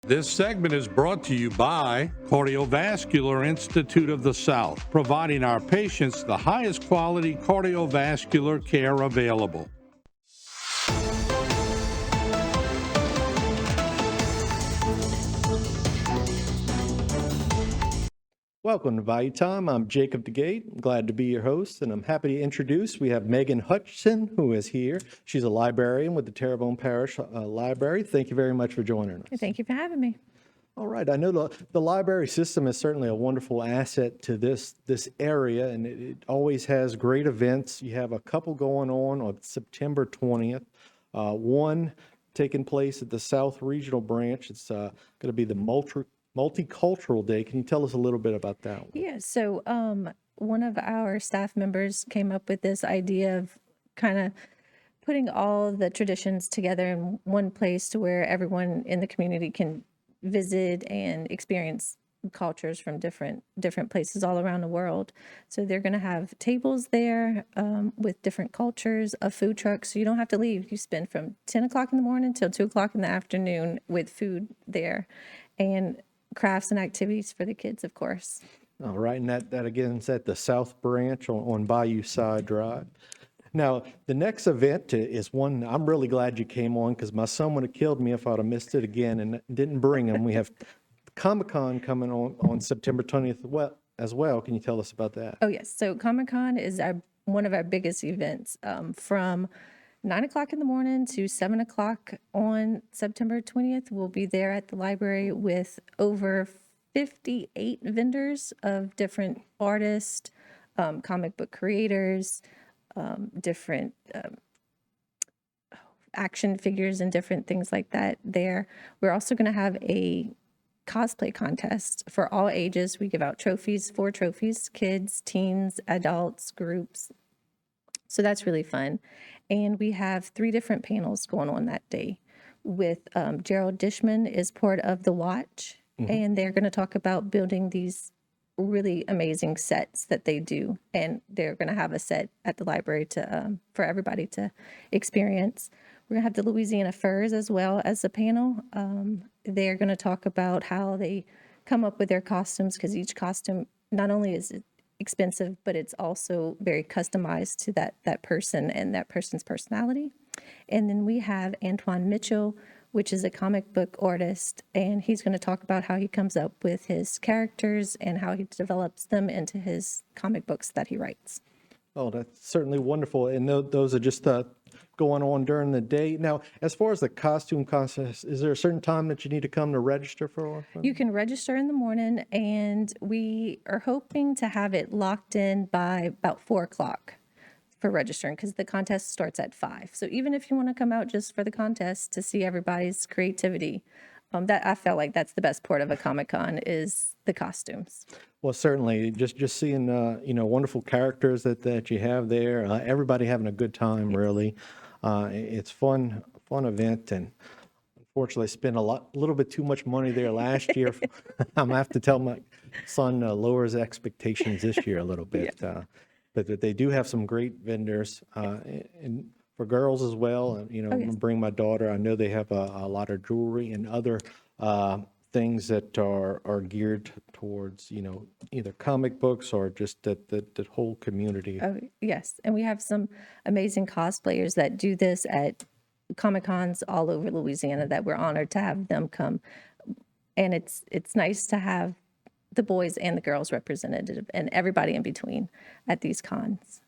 This segment is brought to you by Cardiovascular Institute of the South, providing our patients the highest quality cardiovascular care available. Welcome to Value Time. I'm Jacob DeGate. I'm glad to be your host, and I'm happy to introduce. We have Megan Hutchinson, who is here. She's a librarian with the Terrebonne Parish Library. Thank you very much for joining us. Thank you for having me. All right. I know the library system is certainly a wonderful asset to this area, and it always has great events. You have a couple going on September 20th. One taking place at the South Regional Branch. It's going to be the Multicultural Day. Can you tell us a little bit about that one? Yeah, so one of our staff members came up with this idea of kind of putting all the traditions together in one place to where everyone in the community can visit and experience cultures from different places all around the world. So they're going to have tables there with different cultures, a food truck, so you don't have to leave. You spend from 10 o'clock in the morning till 2 o'clock in the afternoon with food there, and crafts and activities for the kids, of course. All right, and that again is at the South Branch on Bayou Side Drive. Now, the next event is one I'm really glad you came on, because my son would have killed me if I'd have missed it again and didn't bring him. We have Comic-Con coming on September 20th as well. Can you tell us about that? Oh, yes. So Comic-Con is one of our biggest events from 9 o'clock in the morning to 7 o'clock on September 20th. We'll be there at the library with over 58 vendors of different artists, comic book creators, different action figures and different things like that there. We're also going to have a cosplay contest for all ages. We give out trophies, 4 trophies, kids, teens, adults, groups. So that's really fun. And we have 3 different panels going on that day with Gerald Dishman is part of the watch, and they're going to talk about building these really amazing sets that they do. And they're going to have a set at the library to for everybody to experience. We're going to have the Louisiana Furs as well as a panel. They're going to talk about how they come up with their costumes, because each costume not only is it expensive, but it's also very customized to that person and that person's personality. And then we have Antoine Mitchell, which is a comic book artist, and he's going to talk about how he comes up with his characters and how he develops them into his comic books that he writes. Oh, that's certainly wonderful. And those are just going on during the day. Now, as far as the costume contest, is there a certain time that you need to come to register for? You can register in the morning, and we are hoping to have it locked in by about 4 o'clock for registering, because the contest starts at 5. So even if you want to come out just for the contest to see everybody's creativity, that I felt like that's the best part of a Comic-Con is the costumes. Well, certainly, just seeing wonderful characters that you have there. Everybody having a good time, really. It's fun event, and unfortunately, spent a little bit too much money there last year. I'm gonna have to tell my son lower his expectations this year a little bit. Yeah. But they do have some great vendors, and for girls as well. I'm yes. gonna bring my daughter. I know they have a lot of jewelry and other things that are geared towards, either comic books or just that whole community. Oh, yes. And we have some amazing cosplayers that do this at Comic-Cons all over Louisiana that we're honored to have them come. And it's nice to have the boys and the girls represented and everybody in between at these cons.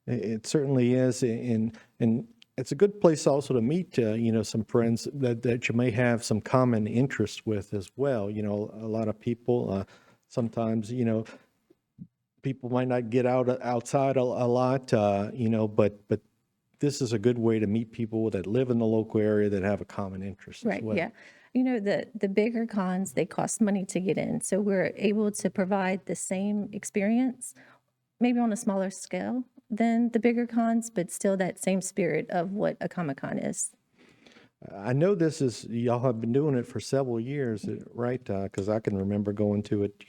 It certainly is, and it's a good place also to meet, some friends that you may have some common interest with as well. A lot of people, sometimes, people might not get outside a lot, but this is a good way to meet people that live in the local area that have a common interest as well. Yeah. The bigger cons, they cost money to get in. So we're able to provide the same experience, maybe on a smaller scale than the bigger cons, but still that same spirit of what a Comic-Con is. I know y'all have been doing it for several years, right? Because I can remember going to it,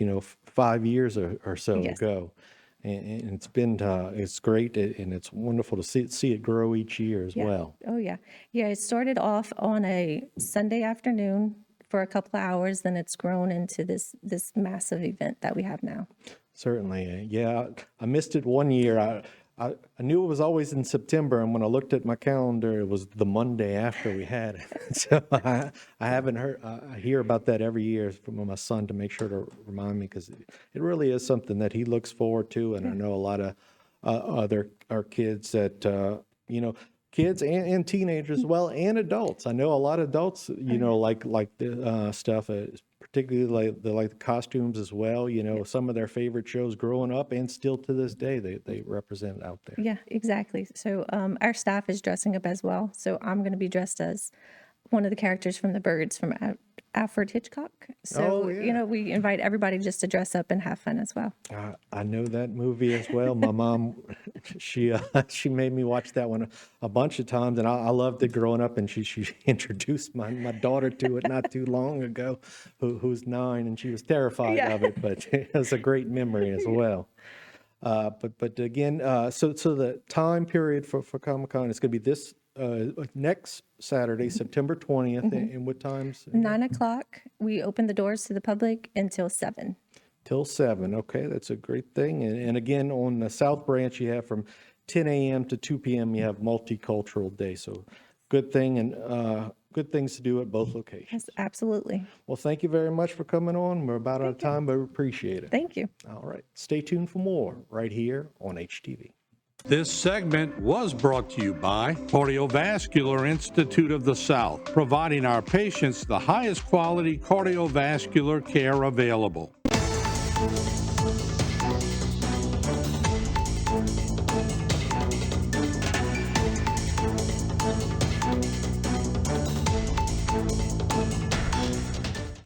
5 years or so Yes. ago. And it's great, and it's wonderful to see it grow each year as Yeah. well. Oh, yeah. Yeah, it started off on a Sunday afternoon for a couple of hours, then it's grown into this massive event that we have now. Certainly. Yeah, I missed it one year. I knew it was always in September, and when I looked at my calendar, it was the Monday after we had it. So I haven't heard, I hear about that every year from my son to make sure to remind me, because it really is something that he looks forward to. And I know a lot of our kids that, kids and teenagers as well, and adults. I know a lot of adults, like the stuff, particularly like the costumes as well. Some of their favorite shows growing up, and still to this day, they represent out there. Yeah, exactly. So our staff is dressing up as well. So I'm going to be dressed as one of the characters from The Birds from Alfred Hitchcock. So, Oh, yeah. We invite everybody just to dress up and have fun as well. I know that movie as well. My mom, she made me watch that one a bunch of times, and I loved it growing up. And she introduced my daughter to it not too long ago, who's 9, and she was terrified of it, but it was a great memory as well. But again, so the time period for Comic-Con is going to be this next Saturday, September 20th, and what times? 9 o'clock, we open the doors to the public until 7. Till 7. Okay, that's a great thing. And again, on the South Branch, you have from 10 a.m. to 2 p.m., you have Multicultural Day. So good thing, and good things to do at both locations. Yes, absolutely. Well, thank you very much for coming on. We're about out of time, but we appreciate it. Thank you. All right. Stay tuned for more right here on HTV. This segment was brought to you by Cardiovascular Institute of the South, providing our patients the highest quality cardiovascular care available.